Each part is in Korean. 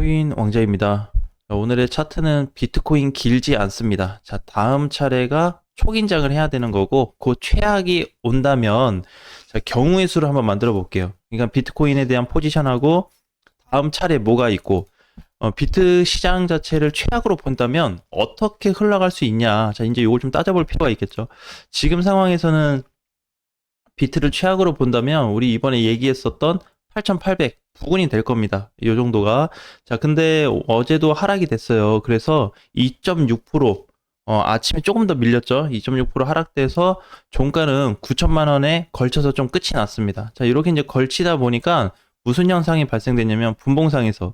비트코인 왕자입니다. 자, 오늘의 차트는 비트코인 길지 않습니다. 자, 다음 차례가 초긴장을 해야 되는 거고, 그 최악이 온다면, 자, 경우의 수를 한번 만들어 볼게요. 그러니까 비트코인에 대한 포지션하고, 다음 차례 뭐가 있고, 비트 시장 자체를 최악으로 본다면, 어떻게 흘러갈 수 있냐. 자, 이제 이걸 좀 따져볼 필요가 있겠죠. 지금 상황에서는 비트를 최악으로 본다면, 우리 이번에 얘기했었던 8,800 부근이 될 겁니다. 이 정도가. 자, 근데 어제도 하락이 됐어요. 그래서 2.6%, 아침에 조금 더 밀렸죠. 2.6% 하락돼서 종가는 9천만 원에 걸쳐서 좀 끝이 났습니다. 자, 이렇게 이제 걸치다 보니까 무슨 현상이 발생됐냐면 분봉상에서.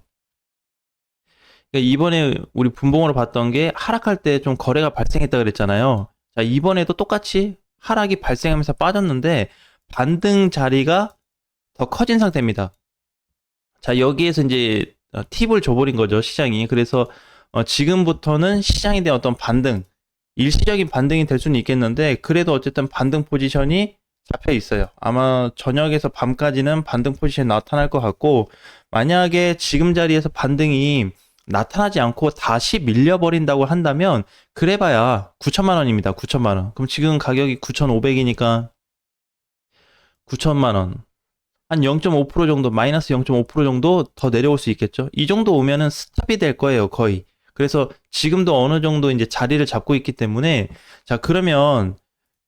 그러니까 이번에 우리 분봉으로 봤던 게 하락할 때 좀 거래가 발생했다 그랬잖아요. 자, 이번에도 똑같이 하락이 발생하면서 빠졌는데 반등 자리가 더 커진 상태입니다. 자, 여기에서 이제 팁을 줘버린 거죠, 시장이. 그래서 지금부터는 시장에 대한 어떤 반등, 일시적인 반등이 될 수는 있겠는데, 그래도 어쨌든 반등 포지션이 잡혀 있어요. 아마 저녁에서 밤까지는 반등 포지션이 나타날 것 같고, 만약에 지금 자리에서 반등이 나타나지 않고 다시 밀려버린다고 한다면, 그래봐야 9천만 원입니다, 9천만 원. 그럼 지금 가격이 9,500이니까 9천만 원. 한 0.5% 정도, 마이너스 0.5% 정도 더 내려올 수 있겠죠. 이 정도 오면은 스탑이 될 거예요, 거의. 그래서 지금도 어느 정도 이제 자리를 잡고 있기 때문에, 자, 그러면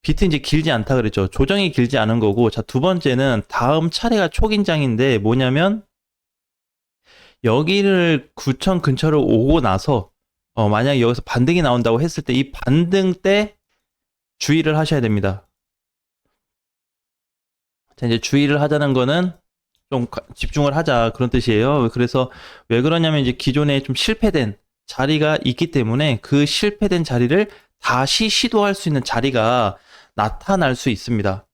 비트 이제 길지 않다 그랬죠. 조정이 길지 않은 거고, 자, 두 번째는 다음 차례가 초긴장인데 뭐냐면, 여기를 9천 근처를 오고 나서, 만약에 여기서 반등이 나온다고 했을 때, 이 반등 때 주의를 하셔야 됩니다. 자, 이제 주의를 하자는 거는 좀 집중을 하자 그런 뜻이에요. 그래서 왜 그러냐면 이제 기존에 좀 실패된 자리가 있기 때문에 그 실패된 자리를 다시 시도할 수 있는 자리가 나타날 수 있습니다.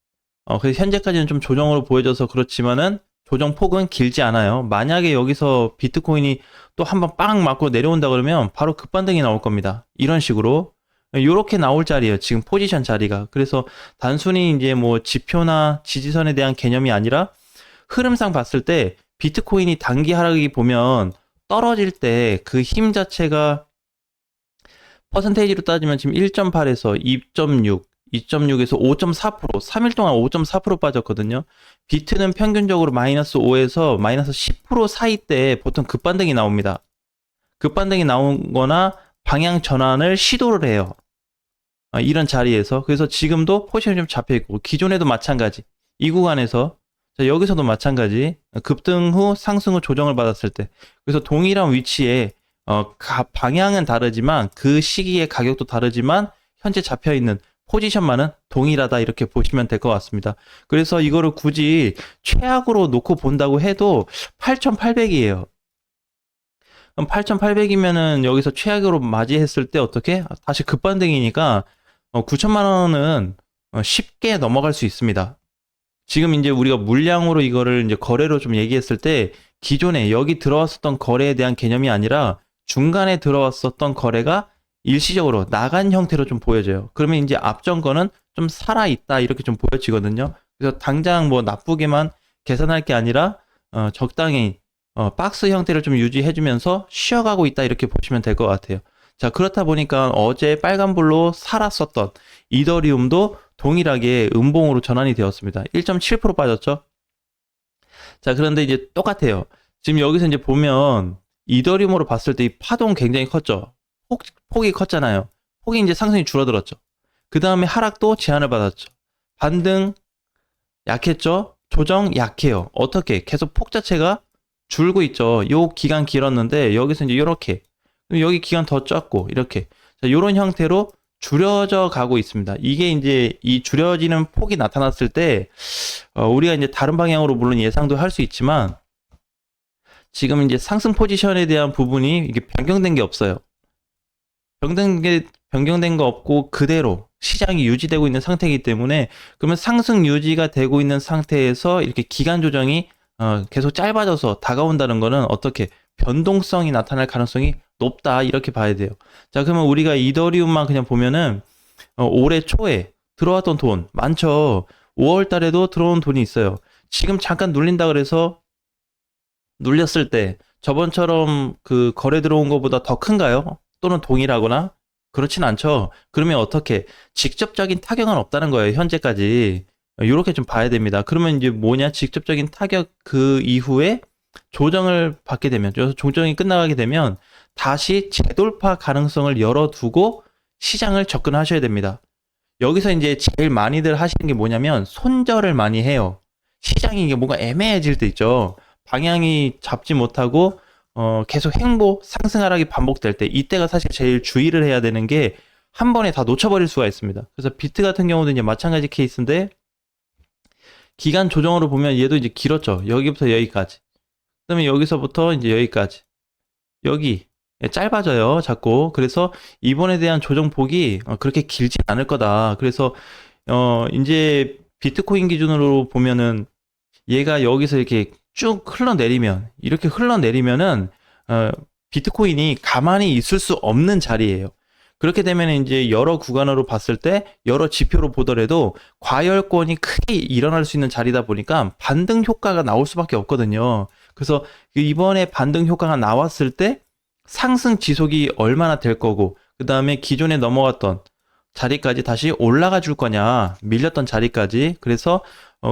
그래서 현재까지는 좀 조정으로 보여져서 그렇지만은 조정 폭은 길지 않아요. 만약에 여기서 비트코인이 또 한번 빵 맞고 내려온다 그러면 바로 급반등이 나올 겁니다. 이런 식으로. 요렇게 나올 자리예요. 지금 포지션 자리가. 그래서 단순히 이제 뭐 지표나 지지선에 대한 개념이 아니라 흐름상 봤을 때 비트코인이 단기 하락이 보면 떨어질 때 그 힘 자체가 퍼센테이지로 따지면 지금 1.8에서 2.6, 2.6에서 5.4%, 3일 동안 5.4% 빠졌거든요. 비트는 평균적으로 마이너스 5에서 마이너스 10% 사이 때 보통 급반등이 나옵니다. 급반등이 나오거나 방향 전환을 시도를 해요. 이런 자리에서. 그래서 지금도 포지션이 좀 잡혀 있고, 기존에도 마찬가지. 이 구간에서, 자, 여기서도 마찬가지. 급등 후, 상승 후 조정을 받았을 때. 그래서 동일한 위치에, 방향은 다르지만, 그 시기의 가격도 다르지만, 현재 잡혀 있는 포지션만은 동일하다. 이렇게 보시면 될 것 같습니다. 그래서 이거를 굳이 최악으로 놓고 본다고 해도 8,800이에요. 그럼 8,800이면은 여기서 최악으로 맞이했을 때 어떻게? 다시 급반등이니까 9천만 원은 쉽게 넘어갈 수 있습니다. 지금 이제 우리가 물량으로 이거를 이제 거래로 좀 얘기했을 때 기존에 여기 들어왔었던 거래에 대한 개념이 아니라 중간에 들어왔었던 거래가 일시적으로 나간 형태로 좀 보여져요. 그러면 이제 앞전 거는 좀 살아있다 이렇게 좀 보여지거든요. 그래서 당장 뭐 나쁘게만 계산할 게 아니라 적당히 박스 형태를 좀 유지해주면서 쉬어가고 있다 이렇게 보시면 될 것 같아요. 자, 그렇다 보니까 어제 빨간불로 살았었던 이더리움도 동일하게 음봉으로 전환이 되었습니다. 1.7% 빠졌죠? 자, 그런데 이제 똑같아요. 지금 여기서 이제 보면 이더리움으로 봤을 때 이 파동 굉장히 컸죠? 폭이 컸잖아요. 폭이 이제 상승이 줄어들었죠. 그 다음에 하락도 제한을 받았죠. 반등 약했죠? 조정 약해요. 어떻게? 계속 폭 자체가 줄고 있죠. 요 기간 길었는데 여기서 이제 이렇게 여기 기간 더 짧고 이렇게 자, 요런 형태로 줄여져 가고 있습니다. 이게 이제 이 줄여지는 폭이 나타났을 때 우리가 이제 다른 방향으로 물론 예상도 할 수 있지만 지금 이제 상승 포지션에 대한 부분이 이게 변경된 게 없어요. 변경된 거 없고 그대로 시장이 유지되고 있는 상태이기 때문에 그러면 상승 유지가 되고 있는 상태에서 이렇게 기간 조정이 계속 짧아져서 다가온다는 거는 어떻게 변동성이 나타날 가능성이 높다 이렇게 봐야 돼요. 자, 그러면 우리가 이더리움만 그냥 보면은 올해 초에 들어왔던 돈 많죠. 5월 달에도 들어온 돈이 있어요. 지금 잠깐 눌린다 그래서 눌렸을 때 저번처럼 그 거래 들어온 것보다 더 큰가요? 또는 동일하거나? 그렇진 않죠. 그러면 어떻게? 직접적인 타격은 없다는 거예요, 현재까지. 이렇게 좀 봐야 됩니다. 그러면 이제 뭐냐? 직접적인 타격 그 이후에 조정을 받게 되면, 조정이 끝나가게 되면 다시 재돌파 가능성을 열어두고 시장을 접근하셔야 됩니다. 여기서 이제 제일 많이들 하시는 게 뭐냐면 손절을 많이 해요. 시장이 이게 뭔가 애매해질 때 있죠. 방향이 잡지 못하고 계속 행보 상승하락이 반복될 때 이때가 사실 제일 주의를 해야 되는 게 한 번에 다 놓쳐버릴 수가 있습니다. 그래서 비트 같은 경우도 이제 마찬가지 케이스인데 기간 조정으로 보면 얘도 이제 길었죠. 여기부터 여기까지. 그다음에 여기서부터 이제 여기까지. 여기 짧아져요, 자꾸. 그래서 이번에 대한 조정 폭이 그렇게 길지 않을 거다. 그래서 이제 비트코인 기준으로 보면은 얘가 여기서 이렇게 쭉 흘러내리면 이렇게 흘러내리면은 비트코인이 가만히 있을 수 없는 자리예요. 그렇게 되면 이제 여러 구간으로 봤을 때 여러 지표로 보더라도 과열권이 크게 일어날 수 있는 자리다 보니까 반등 효과가 나올 수밖에 없거든요. 그래서 이번에 반등 효과가 나왔을 때 상승 지속이 얼마나 될 거고 그 다음에 기존에 넘어갔던 자리까지 다시 올라가 줄 거냐, 밀렸던 자리까지. 그래서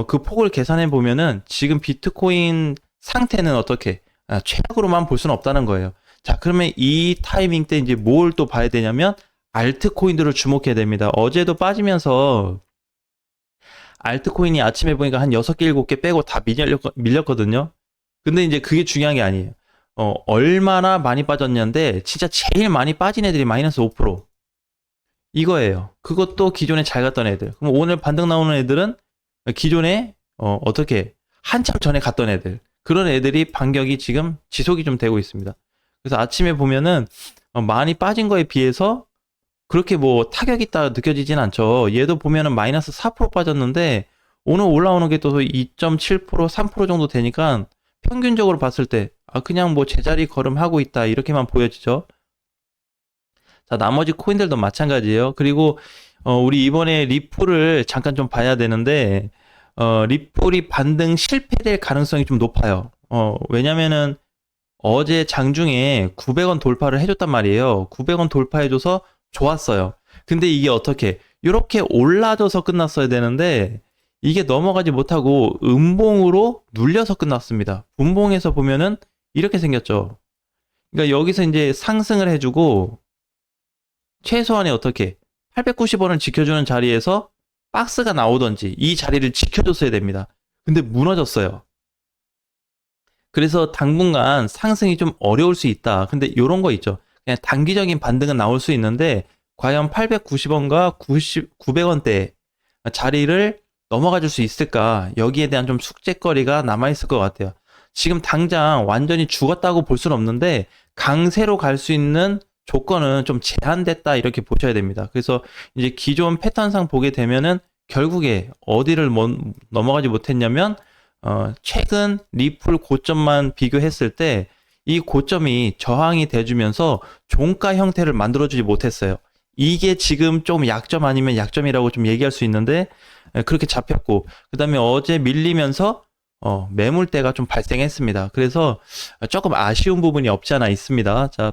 그 폭을 계산해 보면은 지금 비트코인 상태는 어떻게 최악으로만 볼 수는 없다는 거예요. 자, 그러면 이 타이밍 때 이제 뭘 또 봐야 되냐면 알트코인들을 주목해야 됩니다. 어제도 빠지면서 알트코인이 아침에 보니까 한 6개, 7개 빼고 다 밀렸거든요. 근데 이제 그게 중요한 게 아니에요. 얼마나 많이 빠졌냐인데 진짜 제일 많이 빠진 애들이 마이너스 5%. 이거예요. 그것도 기존에 잘 갔던 애들. 그럼 오늘 반등 나오는 애들은 기존에 어떻게 한참 전에 갔던 애들. 그런 애들이 반격이 지금 지속이 좀 되고 있습니다. 그래서 아침에 보면은 많이 빠진 거에 비해서 그렇게 뭐 타격이 있다 느껴지진 않죠. 얘도 보면은 마이너스 4% 빠졌는데 오늘 올라오는 게 또 2.7%, 3% 정도 되니까 평균적으로 봤을 때 그냥 뭐 제자리 걸음하고 있다 이렇게만 보여지죠. 자, 나머지 코인들도 마찬가지예요. 그리고 우리 이번에 리플을 잠깐 좀 봐야 되는데 리플이 반등 실패될 가능성이 좀 높아요. 왜냐면은 어제 장중에 900원 돌파를 해줬단 말이에요. 900원 돌파해줘서 좋았어요. 근데 이게 어떻게 이렇게 올라져서 끝났어야 되는데 이게 넘어가지 못하고 음봉으로 눌려서 끝났습니다. 분봉에서 보면은 이렇게 생겼죠. 그러니까 여기서 이제 상승을 해주고 최소한의 어떻게 890원을 지켜주는 자리에서 박스가 나오던지 이 자리를 지켜줬어야 됩니다. 근데 무너졌어요. 그래서 당분간 상승이 좀 어려울 수 있다. 근데 이런 거 있죠. 그냥 단기적인 반등은 나올 수 있는데 과연 890원과 900원대 자리를 넘어가 줄 수 있을까? 여기에 대한 좀 숙제거리가 남아있을 것 같아요. 지금 당장 완전히 죽었다고 볼 수는 없는데 강세로 갈 수 있는 조건은 좀 제한됐다 이렇게 보셔야 됩니다. 그래서 이제 기존 패턴상 보게 되면은 결국에 어디를 넘어가지 못했냐면 최근 리플 고점만 비교했을 때 이 고점이 저항이 돼주면서 종가 형태를 만들어주지 못했어요. 이게 지금 좀 약점 아니면 약점이라고 좀 얘기할 수 있는데 그렇게 잡혔고 그 다음에 어제 밀리면서 매물대가 좀 발생했습니다. 그래서 조금 아쉬운 부분이 없지 않아 있습니다. 자,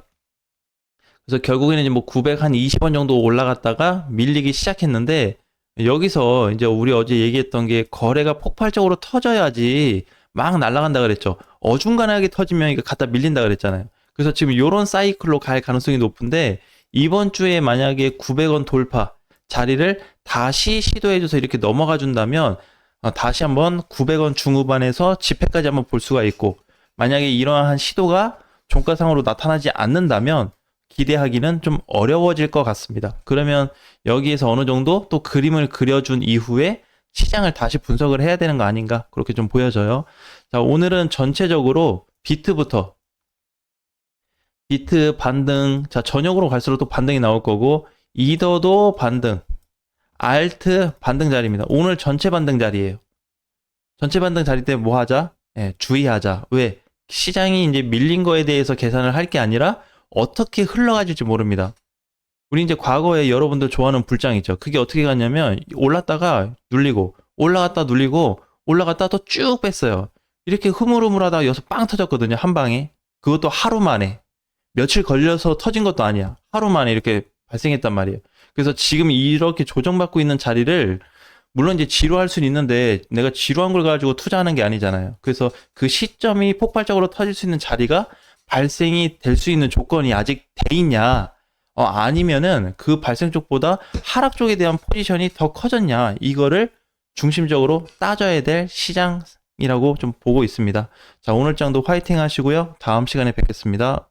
그래서 결국에는 이제 뭐 920원 정도 올라갔다가 밀리기 시작했는데 여기서 이제 우리 어제 얘기했던 게 거래가 폭발적으로 터져야지 막 날아간다 그랬죠. 어중간하게 터지면 이거 갖다 밀린다 그랬잖아요. 그래서 지금 요런 사이클로 갈 가능성이 높은데 이번 주에 만약에 900원 돌파 자리를 다시 시도해줘서 이렇게 넘어가 준다면 다시 한번 900원 중후반에서 지폐까지 한번 볼 수가 있고 만약에 이러한 시도가 종가상으로 나타나지 않는다면 기대하기는 좀 어려워질 것 같습니다. 그러면 여기에서 어느 정도 또 그림을 그려준 이후에 시장을 다시 분석을 해야 되는 거 아닌가 그렇게 좀 보여져요. 자, 오늘은 전체적으로 비트부터 비트 반등, 자 저녁으로 갈수록 또 반등이 나올 거고 이더도 반등, 알트 반등 자리입니다. 오늘 전체 반등 자리예요. 전체 반등 자리 때 뭐 하자? 주의하자. 왜? 시장이 이제 밀린 거에 대해서 계산을 할 게 아니라 어떻게 흘러가질지 모릅니다. 우리 이제 과거에 여러분들 좋아하는 불장 있죠. 그게 어떻게 갔냐면 올랐다가 눌리고 올라갔다 눌리고 올라갔다 또 쭉 뺐어요. 이렇게 흐물흐물하다가 여기서 빵 터졌거든요. 한 방에. 그것도 하루 만에. 며칠 걸려서 터진 것도 아니야. 하루 만에 이렇게 발생했단 말이에요. 그래서 지금 이렇게 조정받고 있는 자리를 물론 이제 지루할 수는 있는데 내가 지루한 걸 가지고 투자하는 게 아니잖아요. 그래서 그 시점이 폭발적으로 터질 수 있는 자리가 발생이 될 수 있는 조건이 아직 돼 있냐? 아니면은 그 발생 쪽보다 하락 쪽에 대한 포지션이 더 커졌냐? 이거를 중심적으로 따져야 될 시장이라고 좀 보고 있습니다. 자, 오늘 장도 화이팅 하시고요. 다음 시간에 뵙겠습니다.